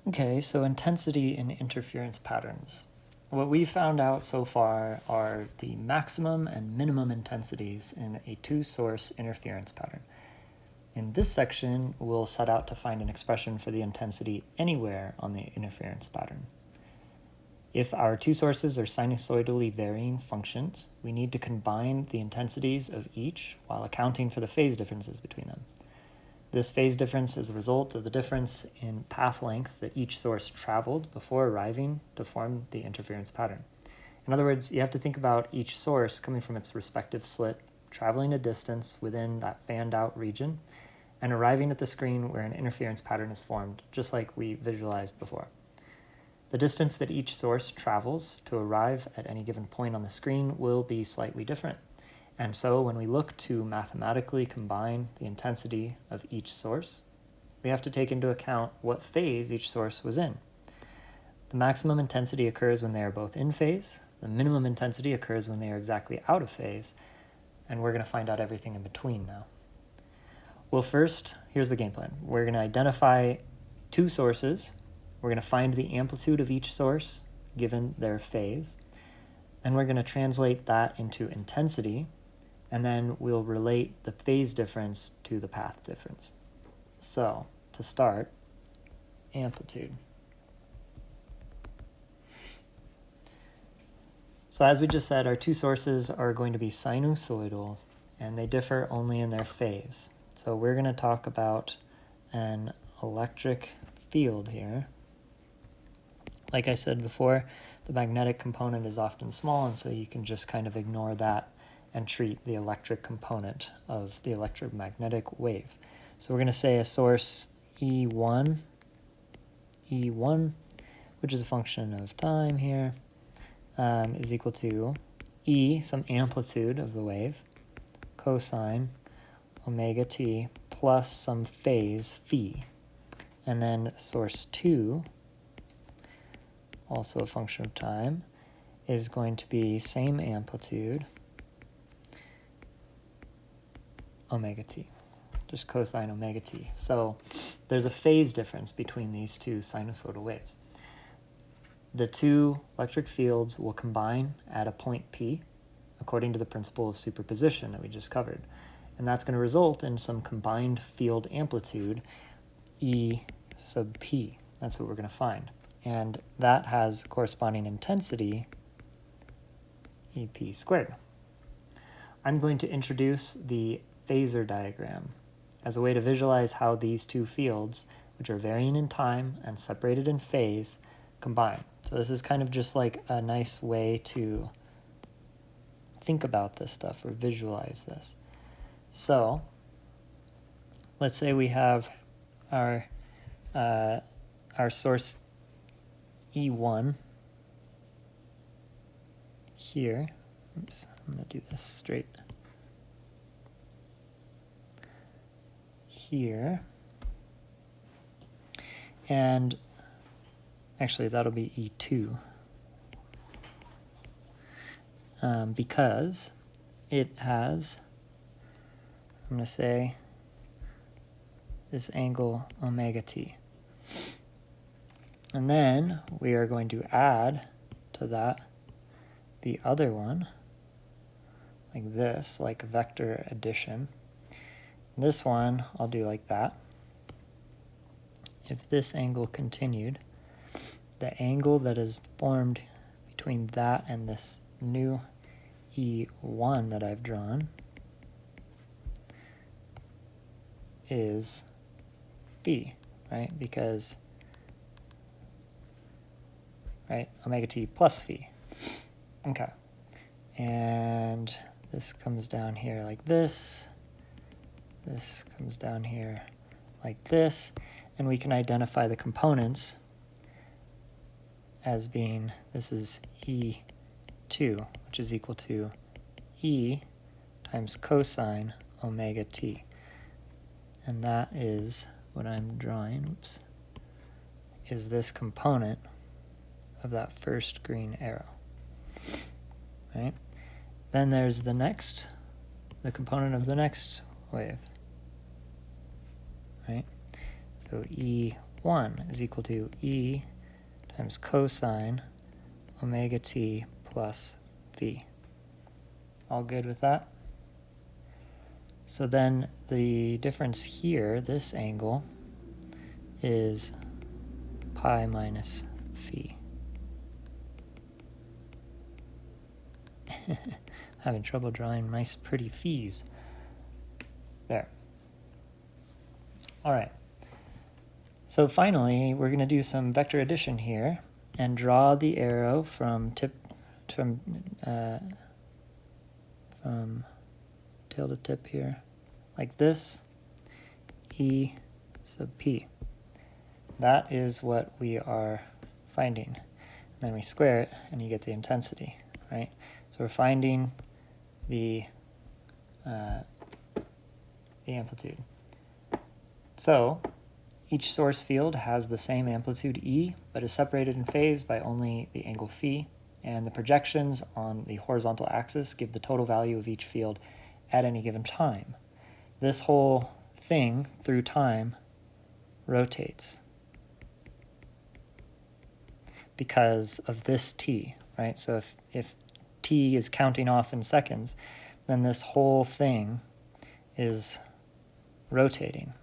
Okay, so intensity and interference patterns. What we found out so far are the maximum and minimum intensities in a two-source interference pattern. In this section, we'll set out to find an expression for the intensity anywhere on the interference pattern. If our two sources are sinusoidally varying functions, we need to combine the intensities of each while accounting for the phase differences between them. This phase difference is a result of the difference in path length that each source traveled before arriving to form the interference pattern. In other words, you have to think about each source coming from its respective slit, traveling a distance within that fanned out region, and arriving at the screen where an interference pattern is formed, just like we visualized before. The distance that each source travels to arrive at any given point on the screen will be slightly different. And so when we look to mathematically combine the intensity of each source, we have to take into account what phase each source was in. The maximum intensity occurs when they are both in phase, the minimum intensity occurs when they are exactly out of phase, and we're going to find out everything in between now. Well, first, here's the game plan. We're going to identify two sources. We're going to find the amplitude of each source given their phase. Then we're going to translate that into intensity, and then we'll relate the phase difference to the path difference. So, to start, amplitude. So as we just said, our two sources are going to be sinusoidal, and they differ only in their phase. So we're going to talk about an electric field here. Like I said before, the magnetic component is often small, and so you can just kind of ignore that and treat the electric component of the electromagnetic wave. So we're going to say a source E1, which is a function of time here, is equal to E, some amplitude of the wave, cosine omega t, plus some phase phi. And then source 2, also a function of time, is going to be same amplitude, omega t, just cosine omega t. So there's a phase difference between these two sinusoidal waves. The two electric fields will combine at a point P according to the principle of superposition that we just covered. And that's going to result in some combined field amplitude, E sub P. That's what we're going to find. And that has corresponding intensity, EP squared. I'm going to introduce the phasor diagram as a way to visualize how these two fields, which are varying in time and separated in phase, combine. So this is kind of just like a nice way to think about this stuff or visualize this. So let's say we have our source E1 here. Oops, I'm going to do this straight. Here. And actually that'll be E2. Because it has, I'm going to say, this angle omega t. And then we are going to add to that the other one, like this, like vector addition. This one I'll do like that. If this angle continued, the angle that is formed between that and this new E1 that I've drawn is phi, right? Because, right, omega t plus phi. Okay. And this comes down here like this. This comes down here like this. And we can identify the components as being, this is E2, which is equal to E times cosine omega t. And that is what I'm drawing, oops, is this component of that first green arrow. Right? Then there's the component of the next wave. Right? So 1 is equal to E times cosine omega t plus phi. All good with that? So then the difference here, this angle, is pi minus phi. Having trouble drawing nice pretty phis. There. All right. So finally, we're going to do some vector addition here and draw the arrow from tail to tip here, like this, E sub p. That is what we are finding. And then we square it, and you get the intensity, right? So we're finding the amplitude. So each source field has the same amplitude E, but is separated in phase by only the angle phi, and the projections on the horizontal axis give the total value of each field at any given time. This whole thing through time rotates because of this t, right? So if t is counting off in seconds, then this whole thing is rotating,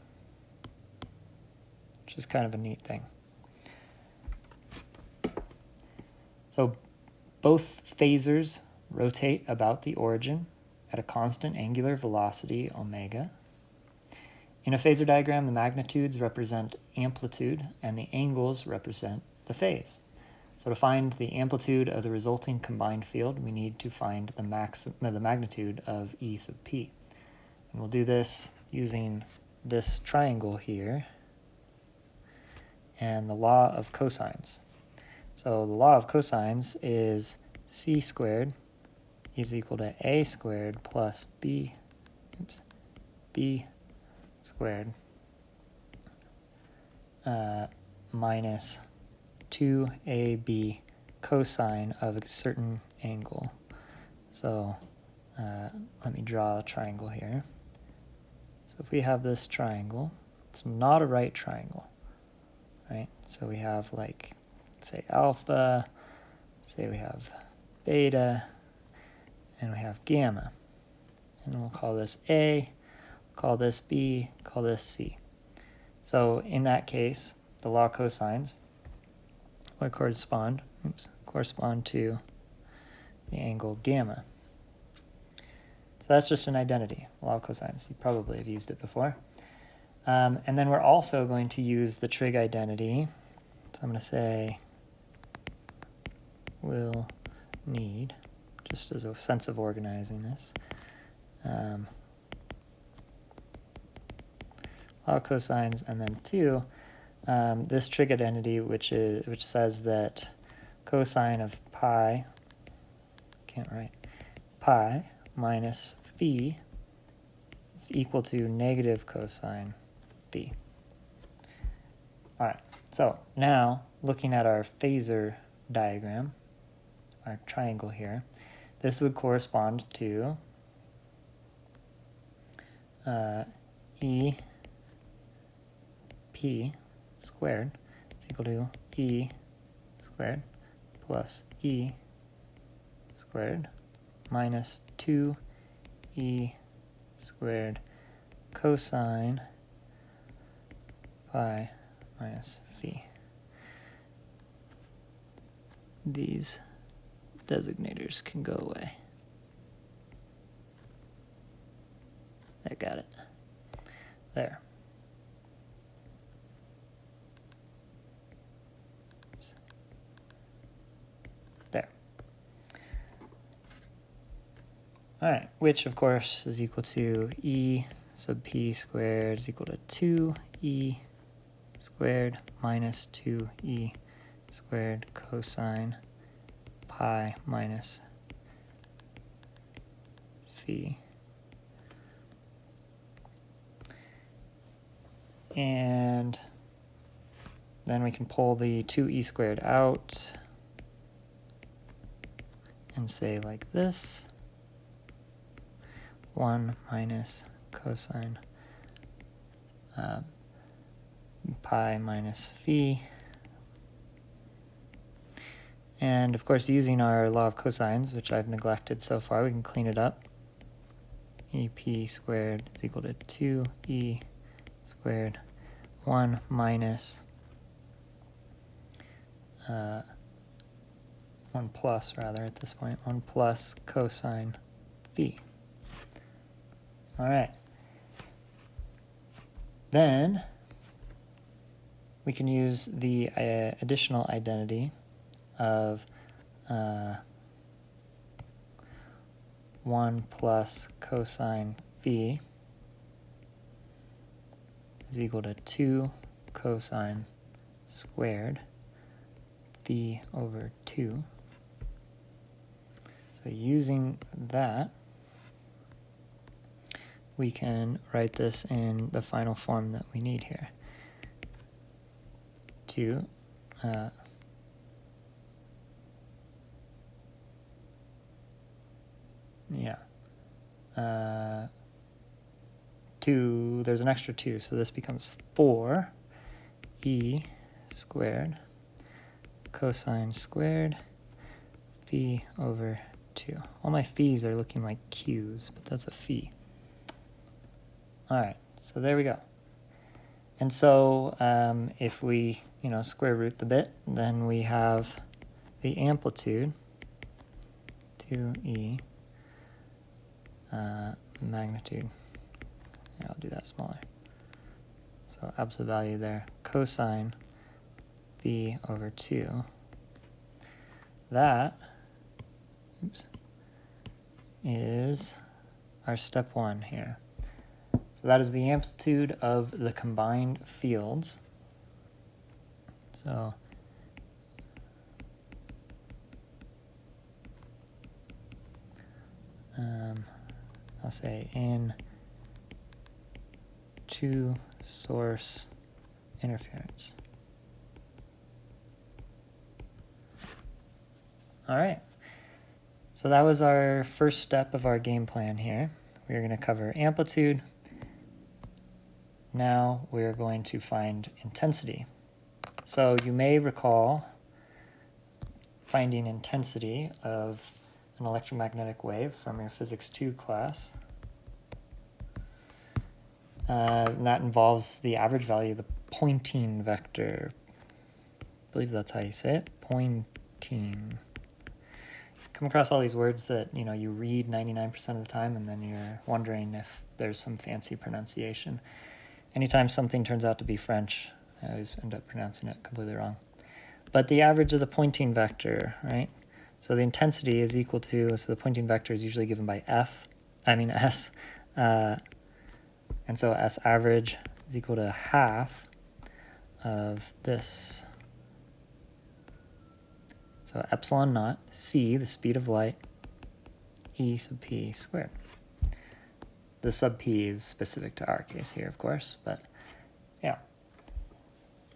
which is kind of a neat thing. So both phasors rotate about the origin at a constant angular velocity omega. In a phasor diagram, the magnitudes represent amplitude and the angles represent the phase. So to find the amplitude of the resulting combined field, we need to find the magnitude of E sub p. And we'll do this using this triangle here and the law of cosines. So the law of cosines is c squared is equal to a squared plus b squared minus 2ab cosine of a certain angle. So let me draw a triangle here. So if we have this triangle, it's not a right triangle, right? So we have, like, say alpha, say we have beta, and we have gamma. And we'll call this A, call this B, call this C. So in that case, the law of cosines would correspond to the angle gamma. So that's just an identity, law of cosines. You probably have used it before. And then we're also going to use the trig identity. So I'm going to say we'll need, just as a sense of organizing this, law of cosines, and then 2, this trig identity, which says that cosine of pi, pi minus phi is equal to negative cosine phi. All right, so now looking at our phasor diagram, our triangle here, this would correspond to E p squared is equal to E squared plus E squared minus 2E squared cosine pi minus phi. These designators can go away. I got it. There. Oops. There. All right, which of course is equal to E sub p squared is equal to 2E squared minus 2E squared cosine pi minus phi. And then we can pull the 2e squared out and say like this, 1 minus cosine pi minus phi. And of course, using our law of cosines, which I've neglected so far, we can clean it up. EP squared is equal to 2e squared 1 minus 1 plus rather at this point, 1 plus cosine phi. All right. Then we can use the additional identity of 1 plus cosine phi is equal to 2 cosine squared phi over 2. So using that, we can write this in the final form that we need here. 2 2, there's an extra 2, so this becomes 4 e squared cosine squared phi over 2. All my phis are looking like q's, but that's a phi. All right, so there we go. And so if we, square root the bit, then we have the amplitude, 2e, magnitude. Yeah, I'll do that smaller. So absolute value there, cosine phi over 2. That is our step 1 here. So that is the amplitude of the combined fields. So I'll say in two source interference. All right. So that was our first step of our game plan here. We're going to cover amplitude. Now we're going to find intensity. So you may recall finding intensity of an electromagnetic wave from your Physics 2 class. And that involves the average value of the Poynting vector. I believe that's how you say it, Poynting. Come across all these words that you read 99% of the time, and then you're wondering if there's some fancy pronunciation. Anytime something turns out to be French, I always end up pronouncing it completely wrong. But the average of the Poynting vector, right? So the intensity is equal to, so the Poynting vector is usually given by S, and so S average is equal to half of this. So epsilon naught, c, the speed of light, e sub p squared. The sub p is specific to our case here, of course, but yeah.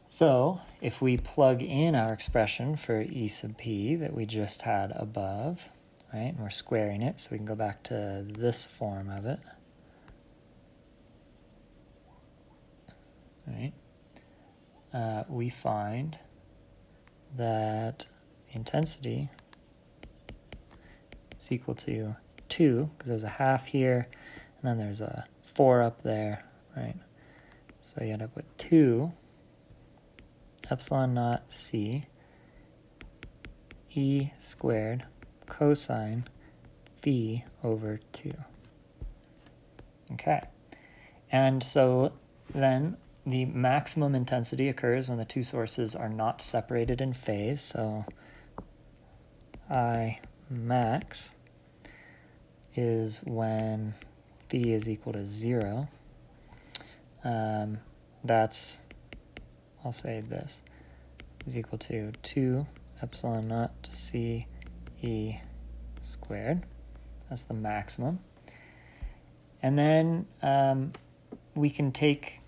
So if we plug in our expression for e sub p that we just had above, right, and we're squaring it, so we can go back to this form of it, right, we find that the intensity is equal to 2, because there's a half here, and then there's a 4 up there, right? So you end up with 2 epsilon naught c e squared cosine phi over 2. Okay, and so then the maximum intensity occurs when the two sources are not separated in phase. So I max is when phi is equal to 0. That's, I'll say this, is equal to 2 epsilon naught c e squared. That's the maximum. And then we can take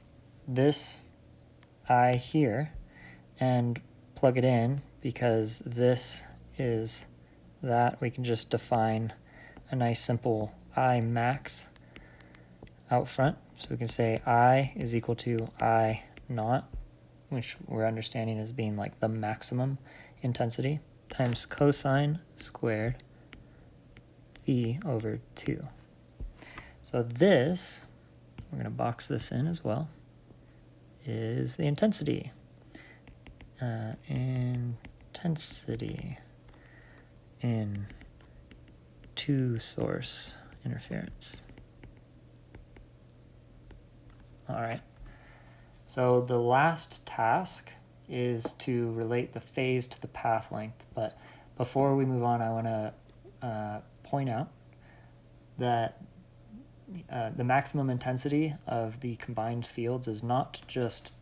this I here and plug it in, because this is that. We can just define a nice simple I max out front. So we can say I is equal to I naught which we're understanding as being like the maximum intensity, times cosine squared phi over 2. So this, we're going to box this in as well, is the intensity. Intensity in two-source interference. All right. So the last task is to relate the phase to the path length. But before we move on, I want to point out that the maximum intensity of the combined fields is not just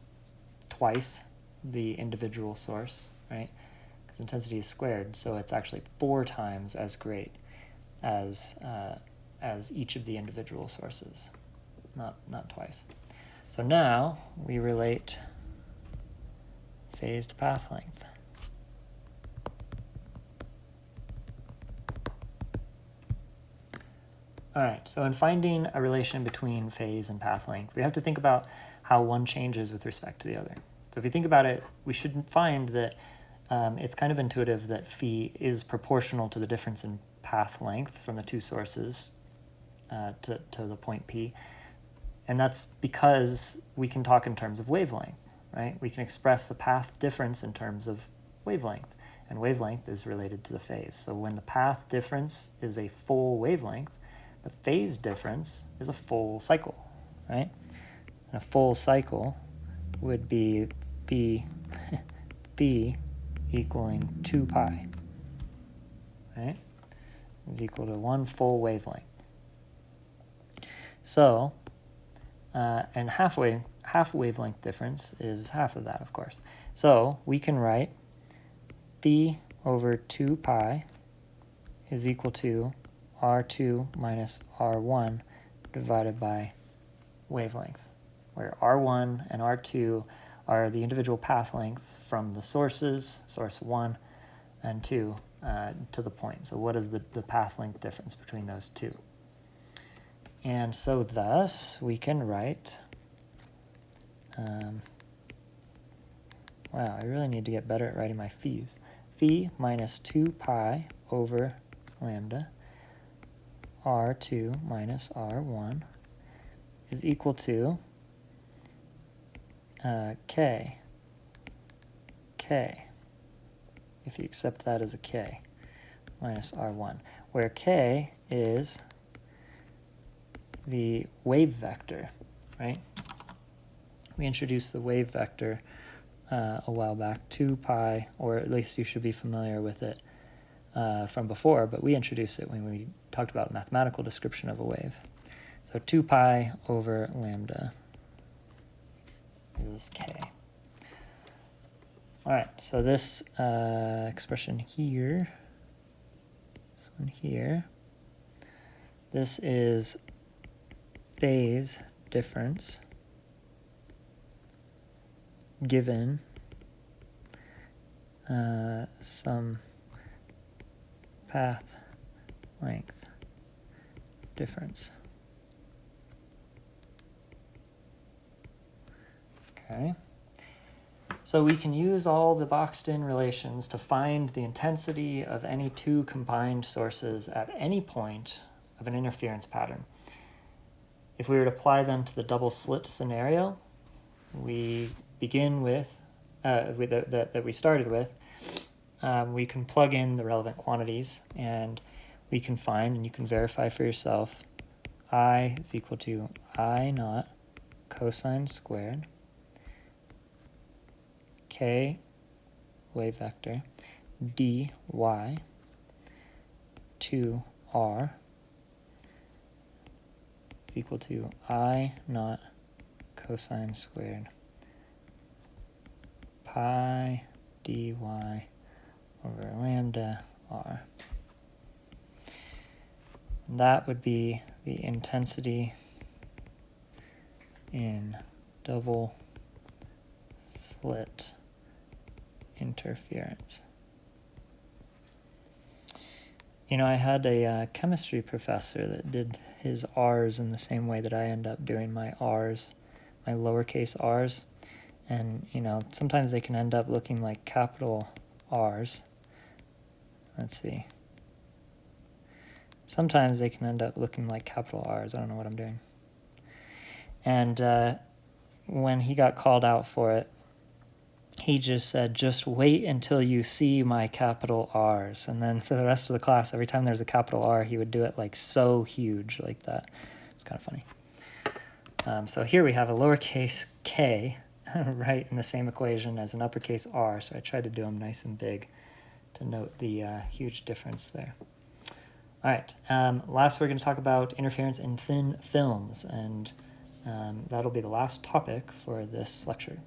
twice the individual source, right? Because intensity is squared, so it's actually 4 times as great as each of the individual sources, not twice. So now we relate phase to path length. All right, so in finding a relation between phase and path length, we have to think about how one changes with respect to the other. So if you think about it, we should find that it's kind of intuitive that phi is proportional to the difference in path length from the two sources to the point P. And that's because we can talk in terms of wavelength, right? We can express the path difference in terms of wavelength, and wavelength is related to the phase. So when the path difference is a full wavelength, the phase difference is a full cycle, right? And a full cycle would be phi equaling 2 pi, right? Is equal to 1 full wavelength. So, and half wavelength difference is half of that, of course. So we can write phi over 2 pi is equal to R2 minus R1 divided by wavelength, where R1 and R2 are the individual path lengths from the sources, source 1 and 2, to the point. So what is the path length difference between those two? And so thus we can write, wow, I really need to get better at writing my phis. Phi minus 2 pi over lambda R2 minus R1 is equal to K, if you accept that as a K, minus R1, where K is the wave vector, right? We introduced the wave vector a while back, 2 pi, or at least you should be familiar with it from before, but we introduced it when we talked about mathematical description of a wave. So 2 pi over lambda is K. All right, so this expression here, this one here, this is phase difference given some path length difference. Okay. So we can use all the boxed-in relations to find the intensity of any two combined sources at any point of an interference pattern. If we were to apply them to the double slit scenario, we begin with, that we started with, we can plug in the relevant quantities and we can find, and you can verify for yourself, I is equal to I naught cosine squared K wave vector dy 2r is equal to I naught cosine squared pi dy over lambda r. And that would be the intensity in double slit interference. You know, I had a chemistry professor that did his R's in the same way that I end up doing my R's, my lowercase r's. And, sometimes they can end up looking like capital R's. Let's see. Sometimes they can end up looking like capital R's. I don't know what I'm doing. And when he got called out for it, he just said, just wait until you see my capital R's. And then for the rest of the class, every time there's a capital R, he would do it like so huge like that. It's kind of funny. So here we have a lowercase k right in the same equation as an uppercase R. So I tried to do them nice and big to note the huge difference there. All right, last we're going to talk about interference in thin films, and that'll be the last topic for this lecture.